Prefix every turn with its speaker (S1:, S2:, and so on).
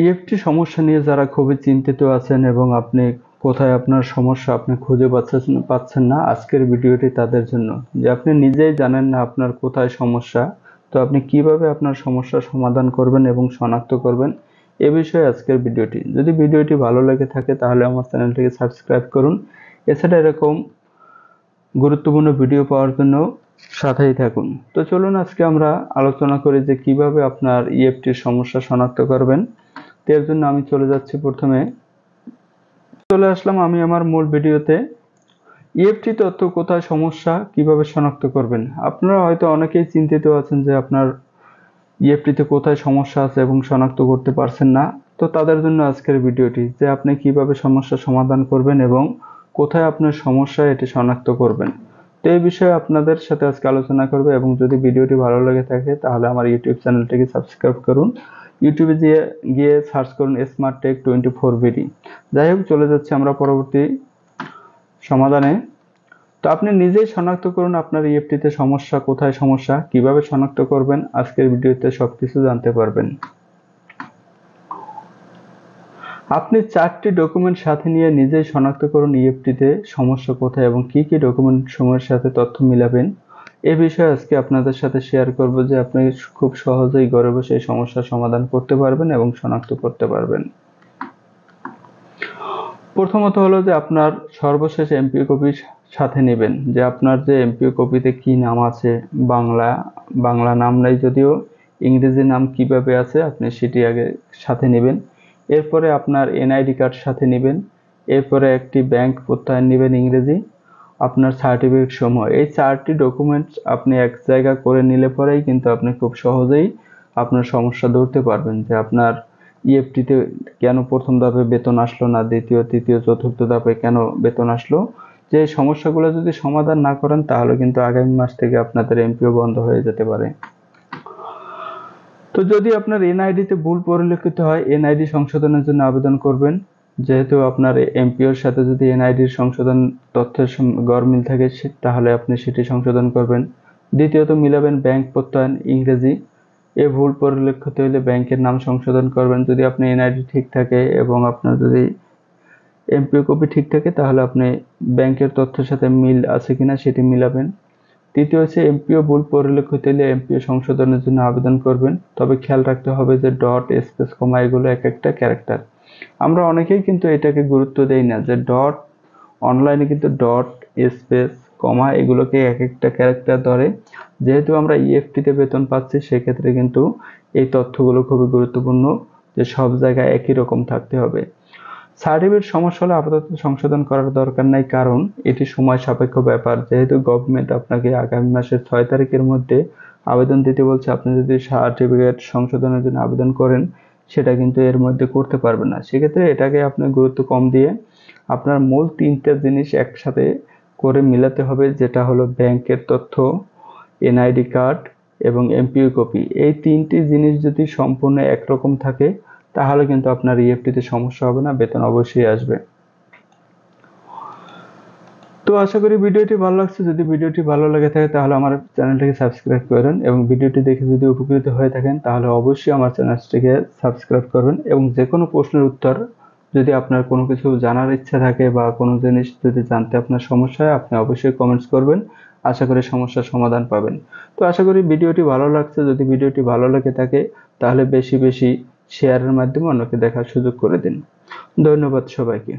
S1: EFT সমস্যা নিয়ে যারা খুবই চিন্তিত আছেন এবং আপনি কোথায় আপনার সমস্যা আপনি খুঁজে পাচ্ছেন না, আজকের ভিডিওটি তাদের জন্য। যে আপনি নিজেই জানেন না আপনার কোথায় সমস্যা, তো আপনি কিভাবে আপনার সমস্যার সমাধান করবেন এবং শনাক্ত করবেন, এ বিষয়ে আজকের ভিডিওটি। যদি ভিডিওটি ভালো লেগে থাকে তাহলে আমার চ্যানেলটিকে সাবস্ক্রাইব করুন। এছাড়া এরকম গুরুত্বপূর্ণ ভিডিও পাওয়ার জন্য সাথেই থাকুন। তো চলুন আজকে আমরা আলোচনা করি যে কিভাবে আপনার ইএফটির সমস্যা শনাক্ত করবেন। এর জন্য আমি প্রথমে চলে আসলাম আমি আমার মূল ভিডিওতে। ইএফটি তথ্য কোথায় সমস্যা কিভাবে শনাক্ত করবেন। আপনারা হয়তো অনেকেই চিন্তিত আছেন যে আপনার ইএফটিতে কোথায় সমস্যা আছে এবং শনাক্ত করতে পারছেন না। তো তাদের জন্য আজকের ভিডিওটি, যে আপনি কিভাবে সমস্যার সমাধান করবেন এবং কোথায় আপনার সমস্যা এটি শনাক্ত করবেন। তো এই বিষয়ে আপনাদের সাথে আজকে আলোচনা করব। এবং যদি ভিডিওটি ভালো লেগে থাকে তাহলে আমার ইউটিউব চ্যানেলটিকে সাবস্ক্রাইব করুন। ইউটিউবে গিয়ে সার্চ করুন স্মার্ট টেক 24 বিডি। যাই হোক, চলে যাচ্ছে আমরা পরবর্তী সমাধানে। তো আপনি নিজেই শনাক্ত করুন আপনার ইএফটিতে সমস্যা কোথায়, সমস্যা কিভাবে শনাক্ত করবেন, আজকের ভিডিওতে সবকিছু জানতে পারবেন। আপনি 4টি ডকুমেন্ট সাথে নিয়ে নিজেই শনাক্ত করুন ইএফটিতে সমস্যা কোথায় এবং কি কি ডকুমেন্ট সমূহের সাথে তথ্য মিলাবেন। এ বিষয়ে আজকে আপনাদের সাথে শেয়ার করব, যে আপনি খুব সহজেই ঘরে বসে এই সমস্যার সমাধান করতে পারবেন এবং শনাক্ত করতে পারবেন। প্রথমত হলো যে আপনার সর্বশেষ এমপিও কপি সাথে নেবেন। যে আপনার যে এমপিও কপিতে কি নাম আছে, বাংলা নাম নাই যদিও, ইংরেজি নাম কিভাবে আছে আপনি সেটি আগে সাথে নেবেন। এরপরে আপনার এনআইডি কার্ড সাথে নেবেন। এরপরে একটি ব্যাংক প্রত্যয়ন নেবেন ইংরেজি, আপনার সার্টিফিকেট সমূহ। এই 4টি ডকুমেন্টস আপনি এক জায়গা করে নিলে পরেই কিন্তু আপনি খুব সহজেই আপনার সমস্যা ধরতে পারবেন, যে আপনার ইএফটিতে কেন প্রথম ধাপে বেতন আসলো না, দ্বিতীয় তৃতীয় চতুর্থ ধাপে কেন বেতন আসলো। যে সমস্যাগুলো যদি সমাধান না করেন তাহলে কিন্তু আগামী মাস থেকে আপনাদের এমপিও বন্ধ হয়ে যেতে পারে। তো যদি আপনার এনআইডিতে ভুল পরিলক্ষিত হয়, এনআইডি সংশোধনের জন্য আবেদন করবেন। যেহেতু আপনার এমপিওর সাথে যদি এনআইডির সংশোধন তথ্যের গরমিল থাকে তাহলে আপনি সেটি সংশোধন করবেন। দ্বিতীয়ত মিলাবেন ব্যাংক প্রত্যয়ন ইংরেজি। এ ভুল পরিলক্ষিত হলে ব্যাংকের নাম সংশোধন করবেন। যদি আপনি এনআইডি ঠিক থাকে এবং আপনার যদি এমপিও কপি ঠিক থাকে তাহলে আপনি ব্যাংকের তথ্যের সাথে মিল আছে কিনা সেটি মিলাবেন। তৃতীয় হচ্ছে এমপিও ভুল পরিলক্ষিত হলে এমপিও সংশোধনের জন্য আবেদন করবেন। তবে খেয়াল রাখতে হবে যে ডট, স্পেস, কমা এগুলো এক একটা ক্যারেক্টার। আমরা অনেকেই কিন্তু এটাকে গুরুত্ব দেই না, যে ডট অনলাইনে কিন্তু ডট, স্পেস, কমা এগুলোকে এক একটা ক্যারেক্টার ধরে। যেহেতু আমরা ইএফটিতে বেতন পাচ্ছি সেক্ষেত্রে কিন্তু এই তথ্যগুলো খুবই গুরুত্বপূর্ণ, যে সব জায়গায় একই রকম থাকতে হবে। সার্টিফিকেট সমস্যা হলে আপাতত সংশোধন করার দরকার নাই, কারণ এটি সময় সাপেক্ষ ব্যাপার। যেহেতু গভর্নমেন্ট আপনাকে আগামী মাসের 6 তারিখের মধ্যে আবেদন দিতে বলছে, আপনি যদি সার্টিফিকেট সংশোধনের জন্য আবেদন করেন সেটা কিন্তু এর মধ্যে করতে পারবেন না। সেক্ষেত্রে এটাকে আপনি গুরুত্ব কম দিয়ে আপনার মূল 3টা জিনিস একসাথে করে মিলাতে হবে, যেটা হলো ব্যাংকের তথ্য, এনআইডি কার্ড এবং এমপিও কপি। এই 3টি জিনিস যদি সম্পূর্ণ একরকম থাকে তাহলে কিন্তু আপনার ইএফটিতে সমস্যা হবে না, বেতন অবশ্যই আসবে। তো আশা করি ভিডিওটি ভালো লাগছে। যদি ভিডিওটি ভালো লাগে থাকে তাহলে আমার চ্যানেলটিকে সাবস্ক্রাইব করেন, এবং ভিডিওটি দেখে যদি উপকৃত হয়ে থাকেন তাহলে অবশ্যই আমার চ্যানেলটিকে সাবস্ক্রাইব করবেন। এবং যে কোনো প্রশ্নের উত্তর, যদি আপনার কোনো কিছু জানার ইচ্ছা থাকে বা কোনো জিনিস যদি জানতে আপনার সমস্যা হয়, আপনি অবশ্যই কমেন্টস করবেন। আশা করি সমস্যার সমাধান পাবেন। তো আশা করি ভিডিওটি ভালো লাগছে। যদি ভিডিওটি ভালো লেগে থাকে তাহলে বেশি বেশি শেয়ারের মাধ্যমে অন্যকে দেখার সুযোগ করে দিন। ধন্যবাদ সবাইকে।